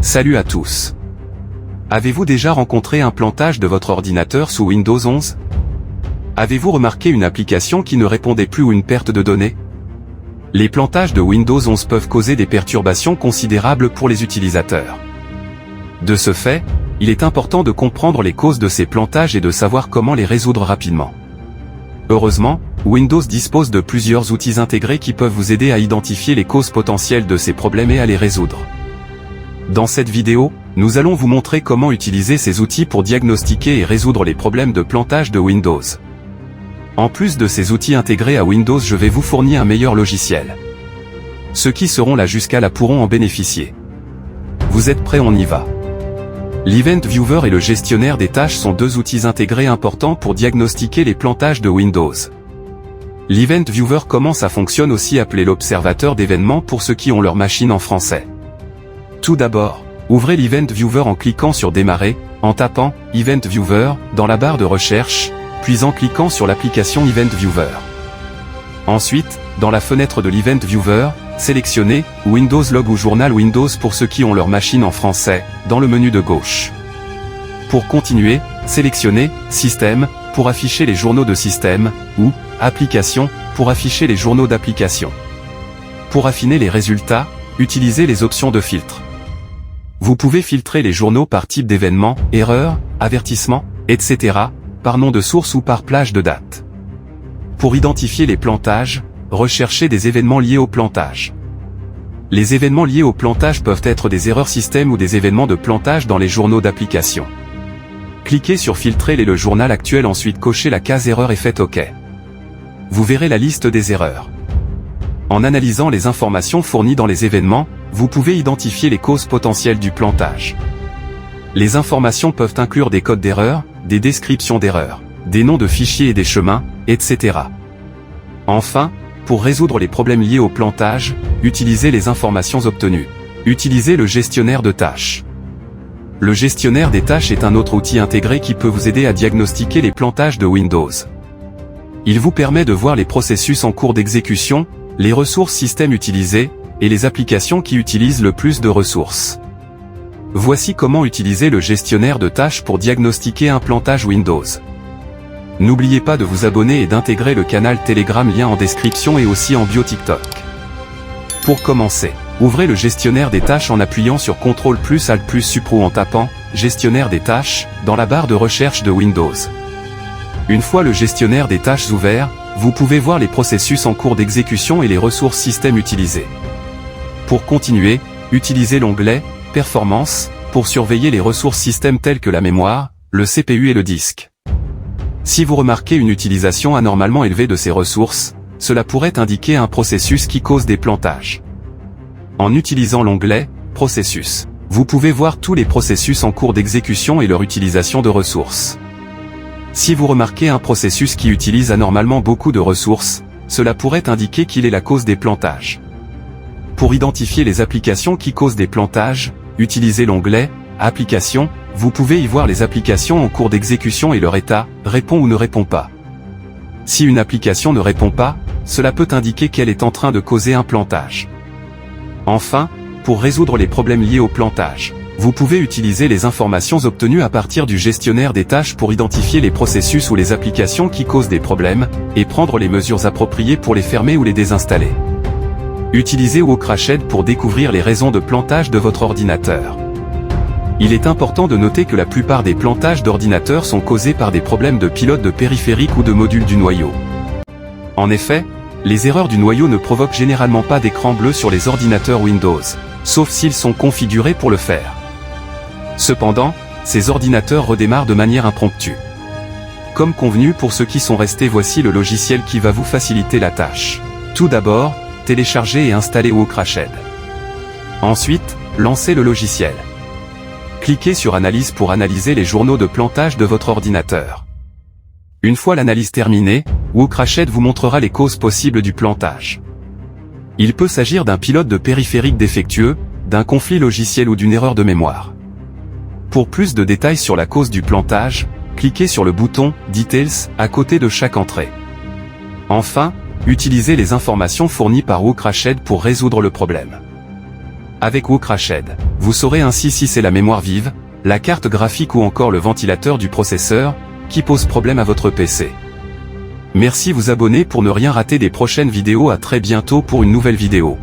Salut à tous. Avez-vous déjà rencontré un plantage de votre ordinateur sous Windows 11? Avez-vous remarqué une application qui ne répondait plus ou une perte de données? Les plantages de Windows 11 peuvent causer des perturbations considérables pour les utilisateurs. De ce fait, il est important de comprendre les causes de ces plantages et de savoir comment les résoudre rapidement. Heureusement, Windows dispose de plusieurs outils intégrés qui peuvent vous aider à identifier les causes potentielles de ces problèmes et à les résoudre. Dans cette vidéo, nous allons vous montrer comment utiliser ces outils pour diagnostiquer et résoudre les problèmes de plantage de Windows. En plus de ces outils intégrés à Windows, je vais vous fournir un meilleur logiciel. Ceux qui seront là jusqu'à là pourront en bénéficier. Vous êtes prêts? On y va. L'Event Viewer et le gestionnaire des tâches sont deux outils intégrés importants pour diagnostiquer les plantages de Windows. L'Event Viewer, comment ça fonctionne, aussi appelé l'observateur d'événements pour ceux qui ont leur machine en français. Tout d'abord, ouvrez l'Event Viewer en cliquant sur Démarrer, en tapant « Event Viewer » dans la barre de recherche, puis en cliquant sur l'application Event Viewer. Ensuite, dans la fenêtre de l'Event Viewer, sélectionnez « Windows Log » ou « Journal Windows » pour ceux qui ont leur machine en français, dans le menu de gauche. Pour continuer, sélectionnez « Système » pour afficher les journaux de système, ou « Applications » pour afficher les journaux d'application. Pour affiner les résultats, utilisez les options de filtre. Vous pouvez filtrer les journaux par type d'événement, erreur, avertissement, etc., par nom de source ou par plage de date. Pour identifier les plantages, recherchez des événements liés au plantage. Les événements liés au plantage peuvent être des erreurs système ou des événements de plantage dans les journaux d'application. Cliquez sur Filtrer le journal actuel, ensuite cochez la case Erreur et faites OK. Vous verrez la liste des erreurs. En analysant les informations fournies dans les événements, vous pouvez identifier les causes potentielles du plantage. Les informations peuvent inclure des codes d'erreur, des descriptions d'erreurs, des noms de fichiers et des chemins, etc. Enfin, pour résoudre les problèmes liés au plantage, utilisez les informations obtenues. Utilisez le gestionnaire de tâches. Le gestionnaire des tâches est un autre outil intégré qui peut vous aider à diagnostiquer les plantages de Windows. Il vous permet de voir les processus en cours d'exécution, les ressources système utilisées, et les applications qui utilisent le plus de ressources. Voici comment utiliser le gestionnaire de tâches pour diagnostiquer un plantage Windows. N'oubliez pas de vous abonner et d'intégrer le canal Telegram, lien en description et aussi en bio TikTok. Pour commencer, ouvrez le gestionnaire des tâches en appuyant sur CTRL plus Alt plus Sup ou en tapant « Gestionnaire des tâches » dans la barre de recherche de Windows. Une fois le gestionnaire des tâches ouvert, vous pouvez voir les processus en cours d'exécution et les ressources système utilisées. Pour continuer, utilisez l'onglet « Performance » pour surveiller les ressources système telles que la mémoire, le CPU et le disque. Si vous remarquez une utilisation anormalement élevée de ces ressources, cela pourrait indiquer un processus qui cause des plantages. En utilisant l'onglet « Processus », vous pouvez voir tous les processus en cours d'exécution et leur utilisation de ressources. Si vous remarquez un processus qui utilise anormalement beaucoup de ressources, cela pourrait indiquer qu'il est la cause des plantages. Pour identifier les applications qui causent des plantages, utilisez l'onglet « Applications », vous pouvez y voir les applications en cours d'exécution et leur état, répond ou ne répond pas. Si une application ne répond pas, cela peut indiquer qu'elle est en train de causer un plantage. Enfin, pour résoudre les problèmes liés au plantage, vous pouvez utiliser les informations obtenues à partir du gestionnaire des tâches pour identifier les processus ou les applications qui causent des problèmes, et prendre les mesures appropriées pour les fermer ou les désinstaller. Utilisez WoCrashEd pour découvrir les raisons de plantage de votre ordinateur. Il est important de noter que la plupart des plantages d'ordinateurs sont causés par des problèmes de pilote de périphérique ou de module du noyau. En effet, les erreurs du noyau ne provoquent généralement pas d'écran bleu sur les ordinateurs Windows, sauf s'ils sont configurés pour le faire. Cependant, ces ordinateurs redémarrent de manière impromptue. Comme convenu, pour ceux qui sont restés, voici le logiciel qui va vous faciliter la tâche. Tout d'abord, téléchargez et installez WoCrashEd. Ensuite, lancez le logiciel. Cliquez sur Analyse pour analyser les journaux de plantage de votre ordinateur. Une fois l'analyse terminée, WoCrashEd vous montrera les causes possibles du plantage. Il peut s'agir d'un pilote de périphérique défectueux, d'un conflit logiciel ou d'une erreur de mémoire. Pour plus de détails sur la cause du plantage, cliquez sur le bouton « Details » à côté de chaque entrée. Enfin, utilisez les informations fournies par WoCrashEd pour résoudre le problème. Avec WoCrashed, vous saurez ainsi si c'est la mémoire vive, la carte graphique ou encore le ventilateur du processeur, qui pose problème à votre PC. Merci vous abonner pour ne rien rater des prochaines vidéos. À très bientôt pour une nouvelle vidéo.